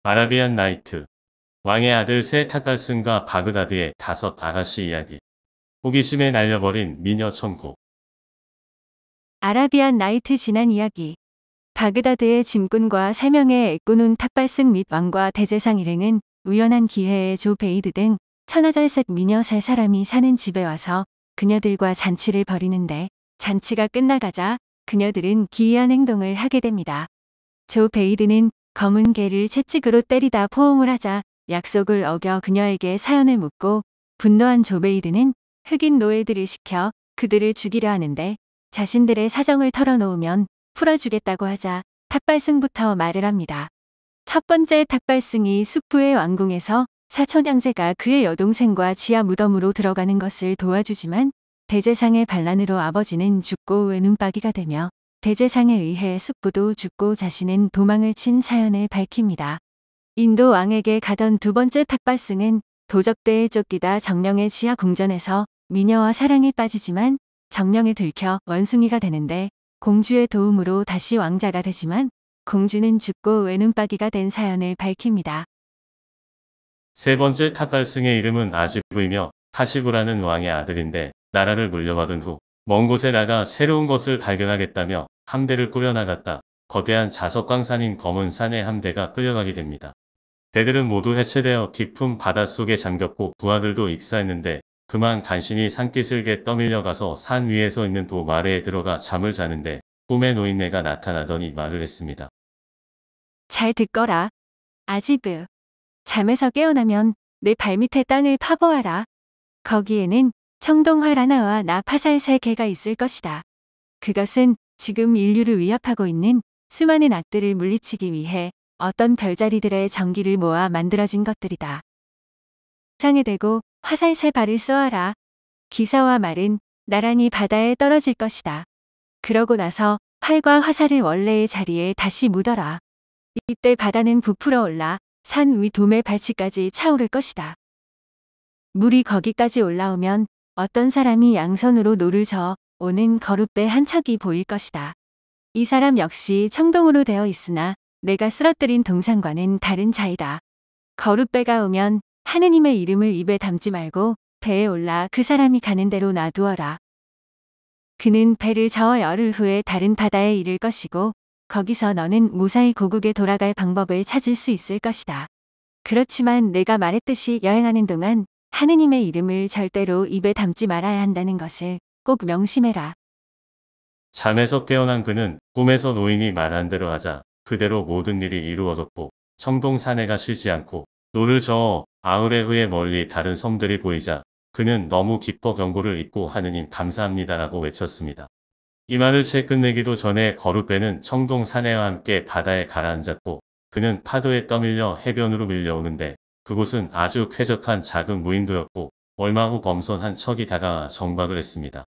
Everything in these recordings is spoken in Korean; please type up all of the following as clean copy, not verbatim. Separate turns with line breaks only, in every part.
아라비안 나이트. 왕의 아들 세 탁갈슨과 바그다드의 다섯 아가씨 이야기. 호기심에 날려버린 미녀 천국.
아라비안 나이트 지난 이야기. 바그다드의 짐꾼과 3명의 애꾸눈 탁발승 및 왕과 대제상 일행은 우연한 기회에 조 베이드 등 천하절색 미녀 3사람이 사는 집에 와서 그녀들과 잔치를 벌이는데, 잔치가 끝나가자 그녀들은 기이한 행동을 하게 됩니다. 조 베이드는 검은 개를 채찍으로 때리다 포옹을 하자 약속을 어겨 그녀에게 사연을 묻고, 분노한 조 베이드는 흑인 노예들을 시켜 그들을 죽이려 하는데, 자신들의 사정을 털어놓으면 풀어주겠다고 하자 탁발승부터 말을 합니다. 첫 번째 탁발승이 숙부의 왕궁에서 사촌 형제가 그의 여동생과 지하 무덤으로 들어가는 것을 도와주지만, 대제상의 반란으로 아버지는 죽고 외눈박이가 되며 대제상에 의해 숙부도 죽고 자신은 도망을 친 사연을 밝힙니다. 인도 왕에게 가던 두 번째 탁발승은 도적대에 쫓기다 정령의 지하 궁전에서 미녀와 사랑에 빠지지만 정령에 들켜 원숭이가 되는데, 공주의 도움으로 다시 왕자가 되지만 공주는 죽고 외눈박이가 된 사연을 밝힙니다.
세 번째 탁갈승의 이름은 아지부이며 카시부라는 왕의 아들인데, 나라를 물려받은 후 먼 곳에 나가 새로운 것을 발견하겠다며 함대를 꾸려나갔다 거대한 자석광산인 검은 산의 함대가 끌려가게 됩니다. 배들은 모두 해체되어 깊은 바닷속에 잠겼고 부하들도 익사했는데, 그만 간신히 산기슭에 떠밀려가서 산 위에 서 있는 도마레에 들어가 잠을 자는데 꿈에 노인네가 나타나더니 말을 했습니다.
잘 듣거라. 아지브. 잠에서 깨어나면 내 발밑에 땅을 파보아라. 거기에는 청동활 하나와 나 파살 3개가 있을 것이다. 그것은 지금 인류를 위협하고 있는 수많은 악들을 물리치기 위해 어떤 별자리들의 전기를 모아 만들어진 것들이다. 상에 대고 화살 3발을 쏘아라. 기사와 말은 나란히 바다에 떨어질 것이다. 그러고 나서 활과 화살을 원래의 자리에 다시 묻어라. 이때 바다는 부풀어 올라 산 위 도매 발치까지 차오를 것이다. 물이 거기까지 올라오면 어떤 사람이 양손으로 노를 저어 오는 거룻배 한 척이 보일 것이다. 이 사람 역시 청동으로 되어 있으나 내가 쓰러뜨린 동상과는 다른 자이다. 거룻배가 오면 하느님의 이름을 입에 담지 말고 배에 올라 그 사람이 가는 대로 놔두어라. 그는 배를 저어 열흘 후에 다른 바다에 이를 것이고, 거기서 너는 무사히 고국에 돌아갈 방법을 찾을 수 있을 것이다. 그렇지만 내가 말했듯이 여행하는 동안 하느님의 이름을 절대로 입에 담지 말아야 한다는 것을 꼭 명심해라.
잠에서 깨어난 그는 꿈에서 노인이 말한 대로 하자 그대로 모든 일이 이루어졌고, 청동 사내가 쉬지 않고 노를 저어 아흐레 후에 멀리 다른 섬들이 보이자 그는 너무 기뻐 경고를 잊고 하느님 감사합니다라고 외쳤습니다. 이 말을 채 끝내기도 전에 거룻배는 청동 사내와 함께 바다에 가라앉았고, 그는 파도에 떠밀려 해변으로 밀려오는데, 그곳은 아주 쾌적한 작은 무인도였고 얼마 후 범선 한 척이 다가와 정박을 했습니다.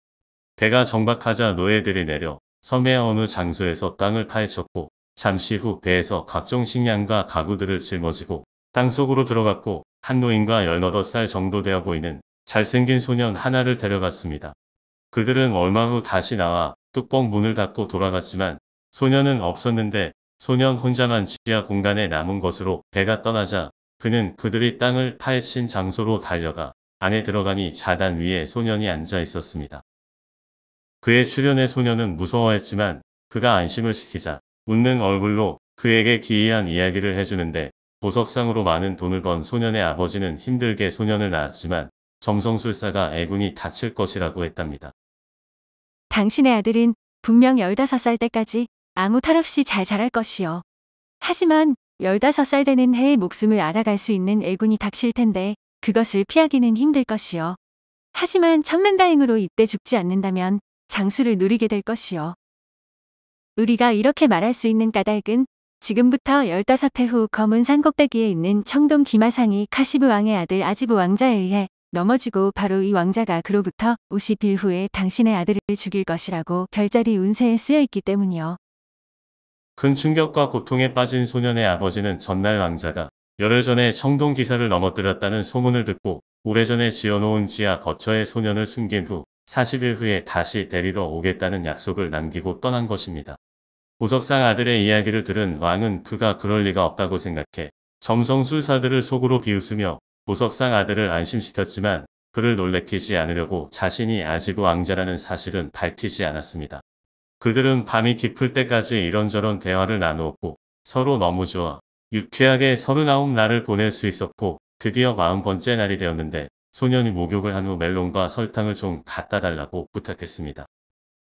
배가 정박하자 노예들이 내려 섬의 어느 장소에서 땅을 파헤쳤고, 잠시 후 배에서 각종 식량과 가구들을 짊어지고 땅속으로 들어갔고, 한 노인과 18살 정도 되어 보이는 잘생긴 소년 하나를 데려갔습니다. 그들은 얼마 후 다시 나와 뚜껑 문을 닫고 돌아갔지만 소년은 없었는데, 소년 혼자만 지하 공간에 남은 것으로 배가 떠나자 그는 그들이 땅을 파헤친 장소로 달려가 안에 들어가니 자단 위에 소년이 앉아 있었습니다. 그의 출현에 소년은 무서워했지만 그가 안심을 시키자 웃는 얼굴로 그에게 기이한 이야기를 해주는데, 보석상으로 많은 돈을 번 소년의 아버지는 힘들게 소년을 낳았지만 점성술사가 애군이 닥칠 것이라고 했답니다.
당신의 아들은 분명 15살 때까지 아무 탈 없이 잘 자랄 것이요. 하지만 15살 되는 해에 목숨을 앗아갈 수 있는 애군이 닥칠 텐데 그것을 피하기는 힘들 것이요. 하지만 천만다행으로 이때 죽지 않는다면 장수를 누리게 될 것이요. 우리가 이렇게 말할 수 있는 까닭은 지금부터 15해 후 검은 산 꼭대기에 있는 청동 기마상이 카시브 왕의 아들 아지부 왕자에 의해 넘어지고, 바로 이 왕자가 그로부터 50일 후에 당신의 아들을 죽일 것이라고 별자리 운세에 쓰여 있기 때문이요.
큰 충격과 고통에 빠진 소년의 아버지는 전날 왕자가 열흘 전에 청동 기사를 넘어뜨렸다는 소문을 듣고 오래전에 지어놓은 지하 거처에 소년을 숨긴 후 40일 후에 다시 데리러 오겠다는 약속을 남기고 떠난 것입니다. 보석상 아들의 이야기를 들은 왕은 그가 그럴 리가 없다고 생각해 점성술사들을 속으로 비웃으며 보석상 아들을 안심시켰지만 그를 놀래키지 않으려고 자신이 아지부 왕자라는 사실은 밝히지 않았습니다. 그들은 밤이 깊을 때까지 이런저런 대화를 나누었고 서로 너무 좋아 유쾌하게 39날을 보낼 수 있었고 드디어 40번째 날이 되었는데 소년이 목욕을 한 후 멜론과 설탕을 좀 갖다 달라고 부탁했습니다.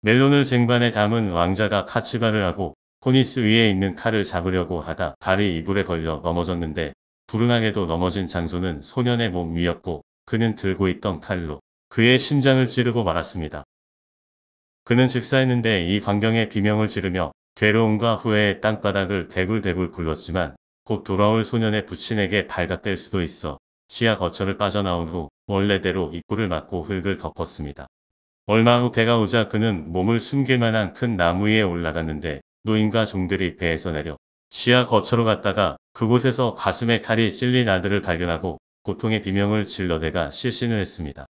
멜론을 쟁반에 담은 왕자가 카치발을 하고 코니스 위에 있는 칼을 잡으려고 하다 발이 이불에 걸려 넘어졌는데 불운하게도 넘어진 장소는 소년의 몸 위였고 그는 들고 있던 칼로 그의 심장을 찌르고 말았습니다. 그는 즉사했는데 이 광경에 비명을 지르며 괴로움과 후회의 땅바닥을 대굴대굴 굴렀지만 곧 돌아올 소년의 부친에게 발각될 수도 있어 지하 거처를 빠져나온 후 원래대로 입구를 막고 흙을 덮었습니다. 얼마 후 배가 오자 그는 몸을 숨길 만한 큰 나무 위에 올라갔는데 노인과 종들이 배에서 내려 지하 거처로 갔다가 그곳에서 가슴에 칼이 찔린 아들을 발견하고 고통의 비명을 질러대가 실신을 했습니다.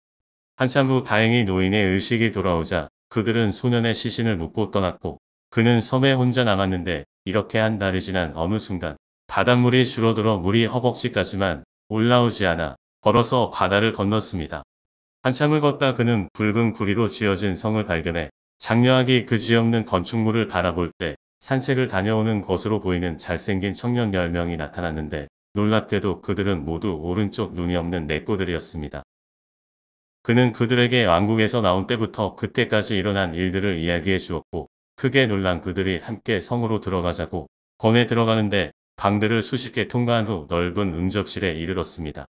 한참 후 다행히 노인의 의식이 돌아오자 그들은 소년의 시신을 묻고 떠났고 그는 섬에 혼자 남았는데 이렇게 한 달이 지난 어느 순간 바닷물이 줄어들어 물이 허벅지까지만 올라오지 않아 걸어서 바다를 건넜습니다. 한참을 걷다 그는 붉은 구리로 지어진 성을 발견해 장려하기 그지없는 건축물을 바라볼 때 산책을 다녀오는 것으로 보이는 잘생긴 청년 10명이 나타났는데 놀랍게도 그들은 모두 오른쪽 눈이 없는 내꼬들이었습니다. 그는 그들에게 왕국에서 나온 때부터 그때까지 일어난 일들을 이야기해 주었고 크게 놀란 그들이 함께 성으로 들어가자고 권해 들어가는데 방들을 수십 개 통과한 후 넓은 응접실에 이르렀습니다.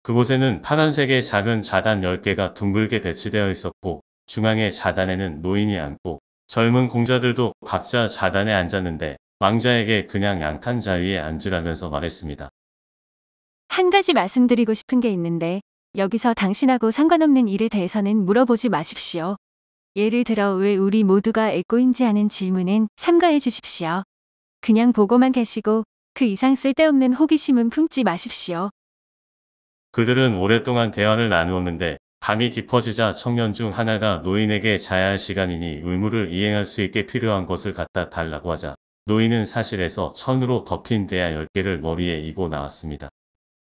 그곳에는 파란색의 작은 자단 10개가 둥글게 배치되어 있었고 중앙의 자단에는 노인이 앉고 젊은 공자들도 각자 자단에 앉았는데 왕자에게 그냥 양탄자 위에 앉으라면서 말했습니다.
한 가지 말씀드리고 싶은 게 있는데 여기서 당신하고 상관없는 일에 대해서는 물어보지 마십시오. 예를 들어 왜 우리 모두가 애꼬인지 하는 질문은 삼가해 주십시오. 그냥 보고만 계시고 그 이상 쓸데없는 호기심은 품지 마십시오.
그들은 오랫동안 대화를 나누었는데 밤이 깊어지자 청년 중 하나가 노인에게 자야 할 시간이니 의무를 이행할 수 있게 필요한 것을 갖다 달라고 하자 노인은 사실에서 천으로 덮인 대야 10개를 머리에 이고 나왔습니다.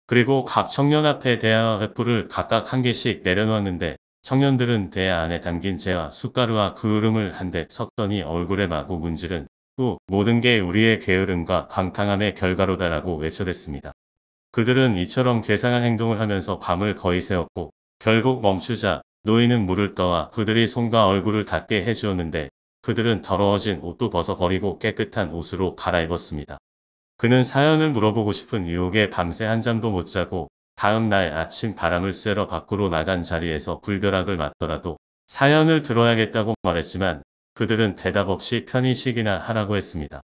그리고 각 청년 앞에 대야와 횃불을 각각 한 개씩 내려놓았는데 청년들은 대야 안에 담긴 재와 숟가루와 그 으름을 한 대 섞더니 얼굴에 마구 문지른 후 모든 게 우리의 게으름과 방탕함의 결과로다라고 외쳐댔습니다. 그들은 이처럼 괴상한 행동을 하면서 밤을 거의 새웠고 결국 멈추자 노인은 물을 떠와 그들이 손과 얼굴을 닿게 해주었는데 그들은 더러워진 옷도 벗어버리고 깨끗한 옷으로 갈아입었습니다. 그는 사연을 물어보고 싶은 유혹에 밤새 한잠도 못 자고 다음 날 아침 바람을 쐬러 밖으로 나간 자리에서 불벼락을 맞더라도 사연을 들어야겠다고 말했지만 그들은 대답 없이 편히 쉬기나 하라고 했습니다.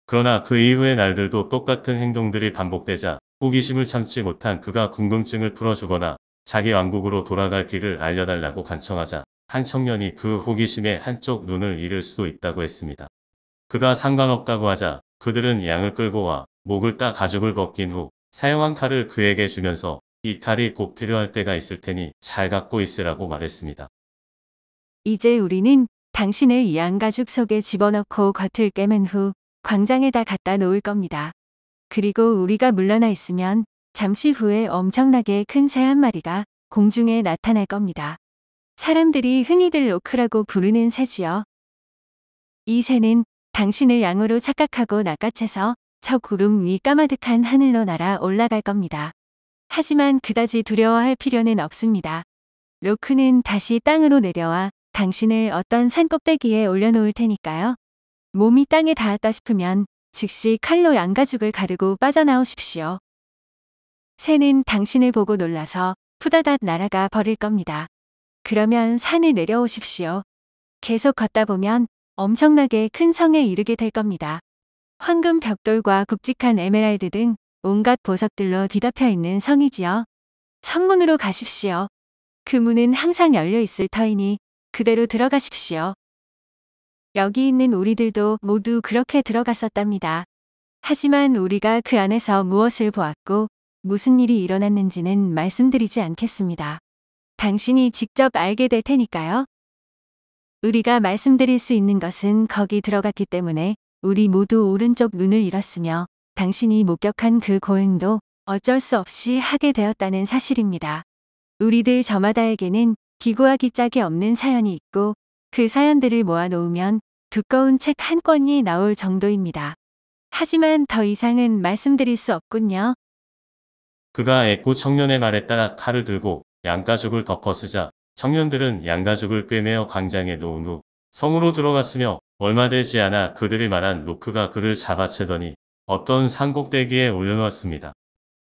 그러나 그 이후의 날들도 똑같은 행동들이 반복되자 호기심을 참지 못한 그가 궁금증을 풀어주거나 자기 왕국으로 돌아갈 길을 알려달라고 간청하자 한 청년이 그 호기심에 한쪽 눈을 잃을 수도 있다고 했습니다. 그가 상관없다고 하자 그들은 양을 끌고 와 목을 따 가죽을 벗긴 후 사용한 칼을 그에게 주면서 이 칼이 꼭 필요할 때가 있을 테니 잘 갖고 있으라고 말했습니다.
이제 우리는 당신을 이 양가죽 속에 집어넣고 겉을 깨맨 후 광장에다 갖다 놓을 겁니다. 그리고 우리가 물러나 있으면 잠시 후에 엄청나게 큰 새 한 마리가 공중에 나타날 겁니다. 사람들이 흔히들 로크라고 부르는 새지요. 이 새는 당신을 양으로 착각하고 낚아채서 저 구름 위 까마득한 하늘로 날아 올라갈 겁니다. 하지만 그다지 두려워할 필요는 없습니다. 로크는 다시 땅으로 내려와 당신을 어떤 산 꼭대기에 올려놓을 테니까요. 몸이 땅에 닿았다 싶으면 즉시 칼로 양가죽을 가르고 빠져나오십시오. 새는 당신을 보고 놀라서 푸다닥 날아가 버릴 겁니다. 그러면 산을 내려오십시오. 계속 걷다 보면 엄청나게 큰 성에 이르게 될 겁니다. 황금 벽돌과 굵직한 에메랄드 등 온갖 보석들로 뒤덮여 있는 성이지요. 성문으로 가십시오. 그 문은 항상 열려 있을 터이니 그대로 들어가십시오. 여기 있는 우리들도 모두 그렇게 들어갔었답니다. 하지만 우리가 그 안에서 무엇을 보았고 무슨 일이 일어났는지는 말씀드리지 않겠습니다. 당신이 직접 알게 될 테니까요. 우리가 말씀드릴 수 있는 것은 거기 들어갔기 때문에 우리 모두 오른쪽 눈을 잃었으며 당신이 목격한 그 고행도 어쩔 수 없이 하게 되었다는 사실입니다. 우리들 저마다에게는 기고하기 짝이 없는 사연이 있고 그 사연들을 모아놓으면 두꺼운 책 한 권이 나올 정도입니다. 하지만 더 이상은 말씀드릴 수 없군요.
그가 애꾸 청년의 말에 따라 칼을 들고 양가죽을 덮어쓰자 청년들은 양가죽을 꿰매어 광장에 놓은 후 성으로 들어갔으며 얼마 되지 않아 그들이 말한 루크가 그를 잡아채더니 어떤 산꼭대기에 올려놓았습니다.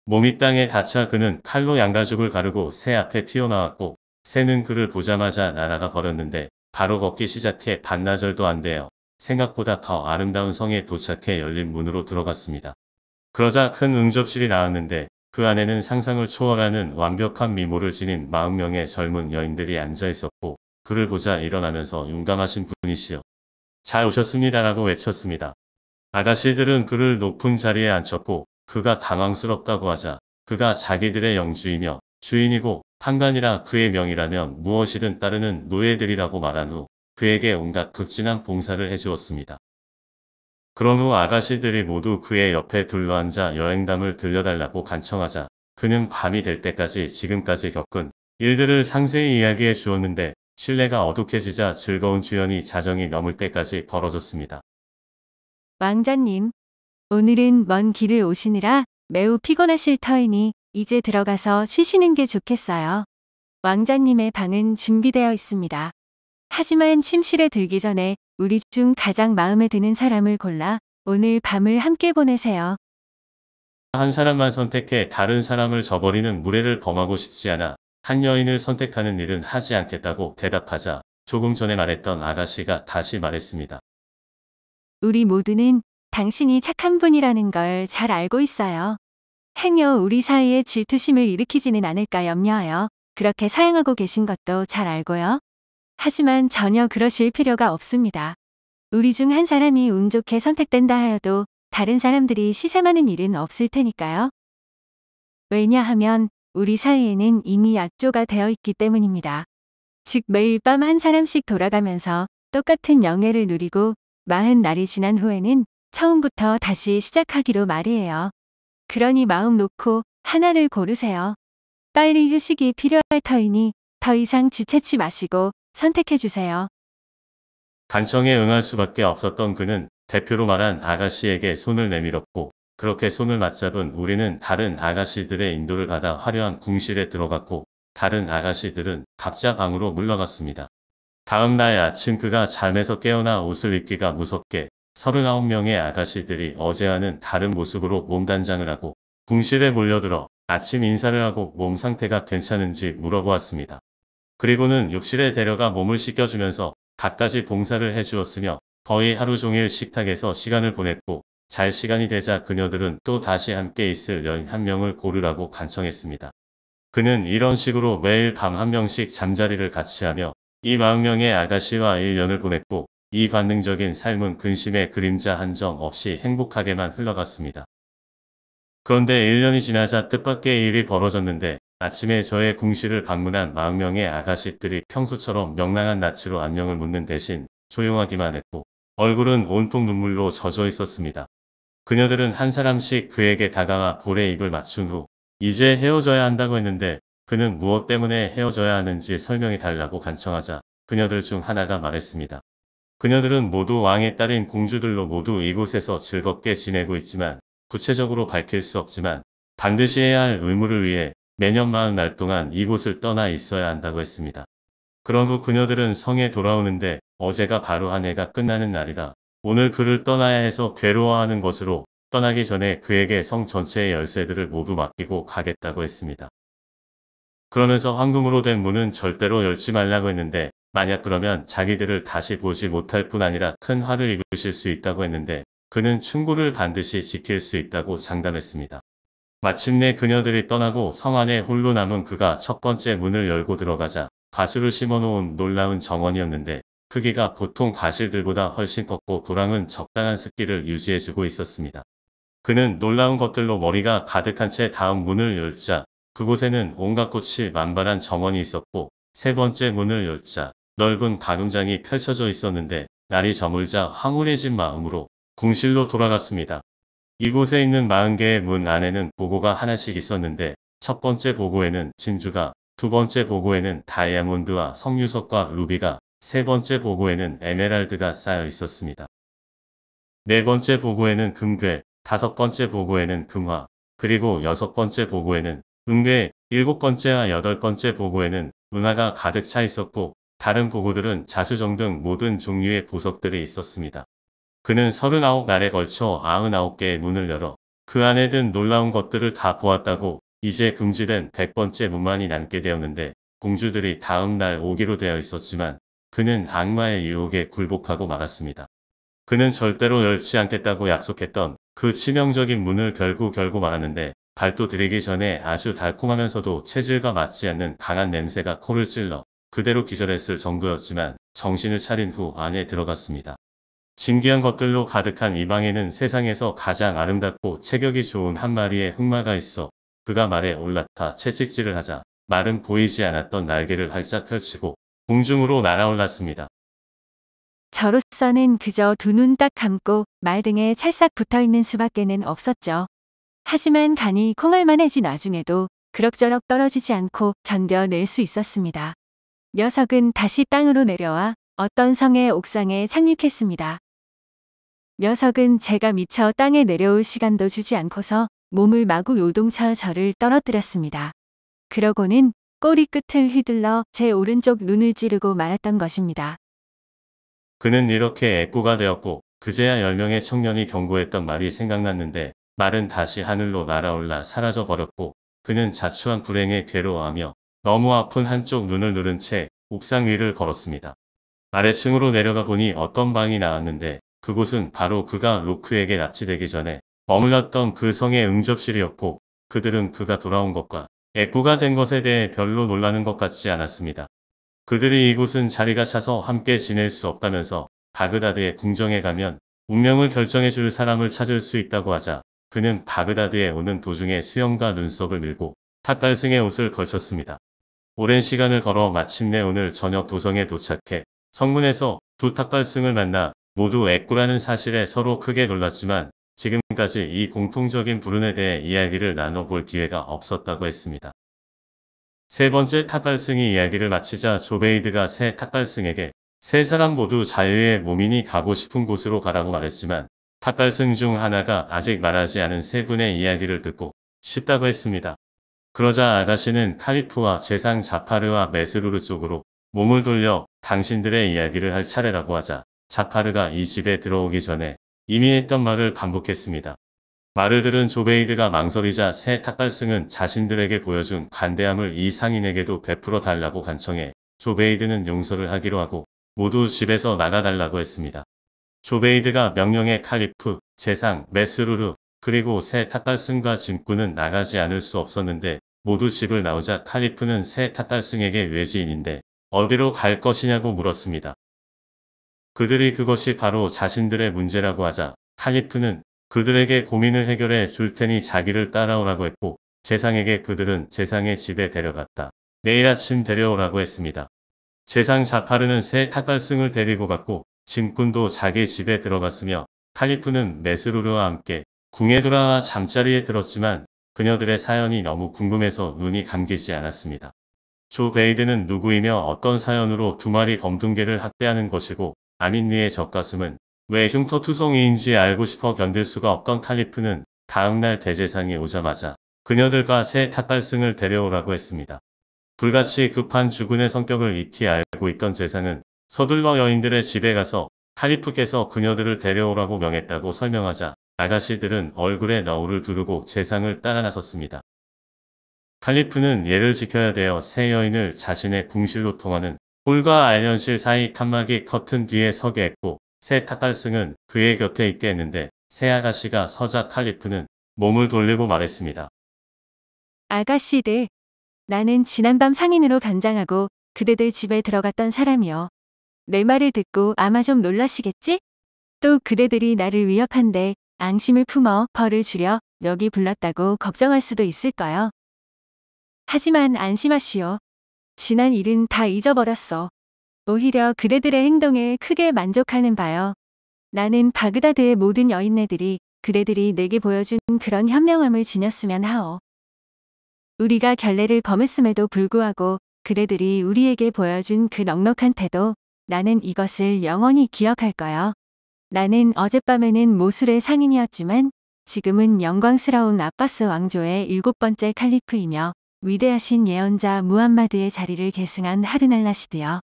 몸이 땅에 닿자 그는 칼로 양가죽을 가르고 새 앞에 튀어나왔고 새는 그를 보자마자 날아가 버렸는데 바로 걷기 시작해 반나절도 안 돼요. 생각보다 더 아름다운 성에 도착해 열린 문으로 들어갔습니다. 그러자 큰 응접실이 나왔는데 그 안에는 상상을 초월하는 완벽한 미모를 지닌 40명의 젊은 여인들이 앉아 있었고 그를 보자 일어나면서 용감하신 분이시여. 잘 오셨습니다라고 외쳤습니다. 아가씨들은 그를 높은 자리에 앉혔고 그가 당황스럽다고 하자 그가 자기들의 영주이며 주인이고 판관이라 그의 명이라면 무엇이든 따르는 노예들이라고 말한 후 그에게 온갖 극진한 봉사를 해주었습니다. 그런 후 아가씨들이 모두 그의 옆에 둘러앉아 여행담을 들려달라고 간청하자 그는 밤이 될 때까지 지금까지 겪은 일들을 상세히 이야기해 주었는데 실내가 어둑해지자 즐거운 주연이 자정이 넘을 때까지 벌어졌습니다.
왕자님, 오늘은 먼 길을 오시느라 매우 피곤하실 터이니 이제 들어가서 쉬시는 게 좋겠어요. 왕자님의 방은 준비되어 있습니다. 하지만 침실에 들기 전에 우리 중 가장 마음에 드는 사람을 골라 오늘 밤을 함께 보내세요.
한 사람만 선택해 다른 사람을 저버리는 무례를 범하고 싶지 않아 한 여인을 선택하는 일은 하지 않겠다고 대답하자 조금 전에 말했던 아가씨가 다시 말했습니다.
우리 모두는 당신이 착한 분이라는 걸 잘 알고 있어요. 행여 우리 사이에 질투심을 일으키지는 않을까 염려하여 그렇게 사양하고 계신 것도 잘 알고요. 하지만 전혀 그러실 필요가 없습니다. 우리 중 한 사람이 운 좋게 선택된다 하여도 다른 사람들이 시샘하는 일은 없을 테니까요. 왜냐하면 우리 사이에는 이미 약조가 되어 있기 때문입니다. 즉 매일 밤 한 사람씩 돌아가면서 똑같은 영예를 누리고 40날이 지난 후에는 처음부터 다시 시작하기로 말이에요. 그러니 마음 놓고 하나를 고르세요. 빨리 휴식이 필요할 터이니 더 이상 지체치 마시고 선택해주세요.
간청에 응할 수밖에 없었던 그는 대표로 말한 아가씨에게 손을 내밀었고 그렇게 손을 맞잡은 우리는 다른 아가씨들의 인도를 받아 화려한 궁실에 들어갔고 다른 아가씨들은 각자 방으로 물러갔습니다. 다음 날 아침 그가 잠에서 깨어나 옷을 입기가 무섭게 39명의 아가씨들이 어제와는 다른 모습으로 몸단장을 하고 궁실에 몰려들어 아침 인사를 하고 몸 상태가 괜찮은지 물어보았습니다. 그리고는 욕실에 데려가 몸을 씻겨주면서 갖가지 봉사를 해주었으며 거의 하루 종일 식탁에서 시간을 보냈고 잘 시간이 되자 그녀들은 또 다시 함께 있을 여인 한 명을 고르라고 간청했습니다. 그는 이런 식으로 매일 밤 한 명씩 잠자리를 같이 하며 이 40명의 아가씨와 1년을 보냈고 이 관능적인 삶은 근심의 그림자 한 점 없이 행복하게만 흘러갔습니다. 그런데 1년이 지나자 뜻밖의 일이 벌어졌는데 아침에 저의 궁실을 방문한 40명의 아가씨들이 평소처럼 명랑한 낯으로 안녕을 묻는 대신 조용하기만 했고 얼굴은 온통 눈물로 젖어 있었습니다. 그녀들은 한 사람씩 그에게 다가와 볼에 입을 맞춘 후 이제 헤어져야 한다고 했는데 그는 무엇 때문에 헤어져야 하는지 설명해 달라고 간청하자 그녀들 중 하나가 말했습니다. 그녀들은 모두 왕의 딸인 공주들로 모두 이곳에서 즐겁게 지내고 있지만 구체적으로 밝힐 수 없지만 반드시 해야 할 의무를 위해 매년 40날 동안 이곳을 떠나 있어야 한다고 했습니다. 그런 후 그녀들은 성에 돌아오는데 어제가 바로 한 해가 끝나는 날이라 오늘 그를 떠나야 해서 괴로워하는 것으로 떠나기 전에 그에게 성 전체의 열쇠들을 모두 맡기고 가겠다고 했습니다. 그러면서 황금으로 된 문은 절대로 열지 말라고 했는데 만약 그러면 자기들을 다시 보지 못할 뿐 아니라 큰 화를 입으실 수 있다고 했는데 그는 충고를 반드시 지킬 수 있다고 장담했습니다. 마침내 그녀들이 떠나고 성 안에 홀로 남은 그가 첫 번째 문을 열고 들어가자 가수를 심어놓은 놀라운 정원이었는데 크기가 보통 가실들보다 훨씬 컸고 도랑은 적당한 습기를 유지해주고 있었습니다. 그는 놀라운 것들로 머리가 가득한 채 다음 문을 열자 그곳에는 온갖 꽃이 만발한 정원이 있었고 세 번째 문을 열자 넓은 가흥장이 펼쳐져 있었는데 날이 저물자 황홀해진 마음으로 궁실로 돌아갔습니다. 이곳에 있는 40개의 문 안에는 보고가 하나씩 있었는데 첫 번째 보고에는 진주가, 두 번째 보고에는 다이아몬드와 석유석과 루비가, 세 번째 보고에는 에메랄드가 쌓여 있었습니다. 네 번째 보고에는 금괴, 다섯 번째 보고에는 금화, 그리고 여섯 번째 보고에는 은괴, 일곱 번째와 여덟 번째 보고에는 은하가 가득 차 있었고 다른 보고들은 자수정 등 모든 종류의 보석들이 있었습니다. 그는 39날에 걸쳐 99개의 문을 열어 그 안에 든 놀라운 것들을 다 보았다고 이제 금지된 100번째 문만이 남게 되었는데 공주들이 다음 날 오기로 되어 있었지만 그는 악마의 유혹에 굴복하고 말았습니다. 그는 절대로 열지 않겠다고 약속했던 그 치명적인 문을 결국 열고 말았는데 발도 들이기 전에 아주 달콤하면서도 체질과 맞지 않는 강한 냄새가 코를 찔러 그대로 기절했을 정도였지만 정신을 차린 후 안에 들어갔습니다. 신기한 것들로 가득한 이 방에는 세상에서 가장 아름답고 체격이 좋은 한 마리의 흑마가 있어 그가 말에 올라타 채찍질을 하자 말은 보이지 않았던 날개를 활짝 펼치고 공중으로 날아올랐습니다.
저로서는 그저 두 눈 딱 감고 말 등에 찰싹 붙어있는 수밖에는 없었죠. 하지만 간이 콩알만해진 와중에도 그럭저럭 떨어지지 않고 견뎌낼 수 있었습니다. 녀석은 다시 땅으로 내려와 어떤 성의 옥상에 착륙했습니다. 녀석은 제가 미처 땅에 내려올 시간도 주지 않고서 몸을 마구 요동쳐 저를 떨어뜨렸습니다. 그러고는 꼬리 끝을 휘둘러 제 오른쪽 눈을 찌르고 말았던 것입니다.
그는 이렇게 애꾸가 되었고 그제야 10명의 청년이 경고했던 말이 생각났는데 말은 다시 하늘로 날아올라 사라져 버렸고 그는 자초한 불행에 괴로워하며 너무 아픈 한쪽 눈을 누른 채 옥상 위를 걸었습니다. 아래층으로 내려가 보니 어떤 방이 나왔는데 그곳은 바로 그가 로크에게 납치되기 전에 머물렀던 그 성의 응접실이었고 그들은 그가 돌아온 것과 애꾸가 된 것에 대해 별로 놀라는 것 같지 않았습니다. 그들이 이곳은 자리가 차서 함께 지낼 수 없다면서 바그다드의 궁정에 가면 운명을 결정해 줄 사람을 찾을 수 있다고 하자 그는 바그다드에 오는 도중에 수염과 눈썹을 밀고 탁갈승의 옷을 걸쳤습니다. 오랜 시간을 걸어 마침내 오늘 저녁 도성에 도착해 성문에서 두 탁갈승을 만나 모두 애꾸라는 사실에 서로 크게 놀랐지만 지금까지 이 공통적인 불운에 대해 이야기를 나눠볼 기회가 없었다고 했습니다. 세 번째 탁갈승이 이야기를 마치자 조베이드가 세 탁갈승에게 세 사람 모두 자유의 몸인이 가고 싶은 곳으로 가라고 말했지만 탁갈승 중 하나가 아직 말하지 않은 세 분의 이야기를 듣고 싶다고 했습니다. 그러자 아가씨는 칼리프와 제상 자파르와 메스루르 쪽으로 몸을 돌려 당신들의 이야기를 할 차례라고 하자 자파르가 이 집에 들어오기 전에 이미 했던 말을 반복했습니다. 말을 들은 조베이드가 망설이자 새 탁갈승은 자신들에게 보여준 간대함을 이 상인에게도 베풀어 달라고 간청해 조베이드는 용서를 하기로 하고 모두 집에서 나가달라고 했습니다. 조베이드가 명령해 칼리프, 제상, 메스루르, 그리고 새 탁갈승과 짐꾼은 나가지 않을 수 없었는데 모두 집을 나오자 칼리프는 새 탁갈승에게 외지인인데 어디로 갈 것이냐고 물었습니다. 그들이 그것이 바로 자신들의 문제라고 하자 칼리프는 그들에게 고민을 해결해 줄 테니 자기를 따라오라고 했고 제상에게 그들은 제상의 집에 데려갔다. 내일 아침 데려오라고 했습니다. 제상 자파르는 새 탁갈승을 데리고 갔고 짐꾼도 자기 집에 들어갔으며 칼리프는 메스루르와 함께 궁에 돌아와 잠자리에 들었지만 그녀들의 사연이 너무 궁금해서 눈이 감기지 않았습니다. 조베이드는 누구이며 어떤 사연으로 두 마리 검둥개를 학대하는 것이고 아민리의 젖가슴은 왜 흉터투성이인지 알고 싶어 견딜 수가 없던 칼리프는 다음날 대제상이 오자마자 그녀들과 새 탁갈승을 데려오라고 했습니다. 불같이 급한 주군의 성격을 익히 알고 있던 제상은 서둘러 여인들의 집에 가서 칼리프께서 그녀들을 데려오라고 명했다고 설명하자 아가씨들은 얼굴에 너울을 두르고 제상을 따라 나섰습니다. 칼리프는 예를 지켜야 되어 새 여인을 자신의 궁실로 통하는 홀과 알련실 사이 칸막이 커튼 뒤에 서게 했고 새 탁갈승은 그의 곁에 있게 했는데 새 아가씨가 서자 칼리프는 몸을 돌리고 말했습니다.
아가씨들, 나는 지난밤 상인으로 변장하고 그대들 집에 들어갔던 사람이요. 내 말을 듣고 아마 좀 놀라시겠지? 또 그대들이 나를 위협한데 앙심을 품어 벌을 주려 여기 불렀다고 걱정할 수도 있을 거요. 하지만 안심하시오. 지난 일은 다 잊어버렸어. 오히려 그대들의 행동에 크게 만족하는 바요. 나는 바그다드의 모든 여인네들이 그대들이 내게 보여준 그런 현명함을 지녔으면 하오. 우리가 결례를 범했음에도 불구하고 그대들이 우리에게 보여준 그 넉넉한 태도, 나는 이것을 영원히 기억할 거야. 나는 어젯밤에는 모술의 상인이었지만 지금은 영광스러운 아바스 왕조의 7번째 칼리프이며 위대하신 예언자 무함마드의 자리를 계승한 하르날 라시드여.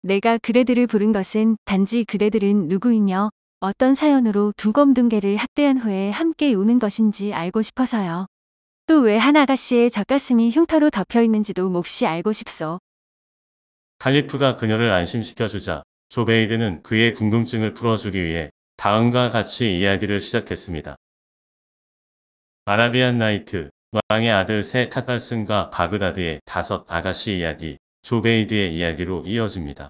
내가 그대들을 부른 것은 단지 그대들은 누구이며 어떤 사연으로 두 검둥개를 학대한 후에 함께 우는 것인지 알고 싶어서요. 또 왜 한 아가씨의 젖가슴이 흉터로 덮여 있는지도 몹시 알고 싶소.
칼리프가 그녀를 안심시켜주자 조베이드는 그의 궁금증을 풀어주기 위해 다음과 같이 이야기를 시작했습니다. 아라비안 나이트, 왕의 아들 세 타갈슨과 바그다드의 5 아가씨 이야기, 조베이드의 이야기로 이어집니다.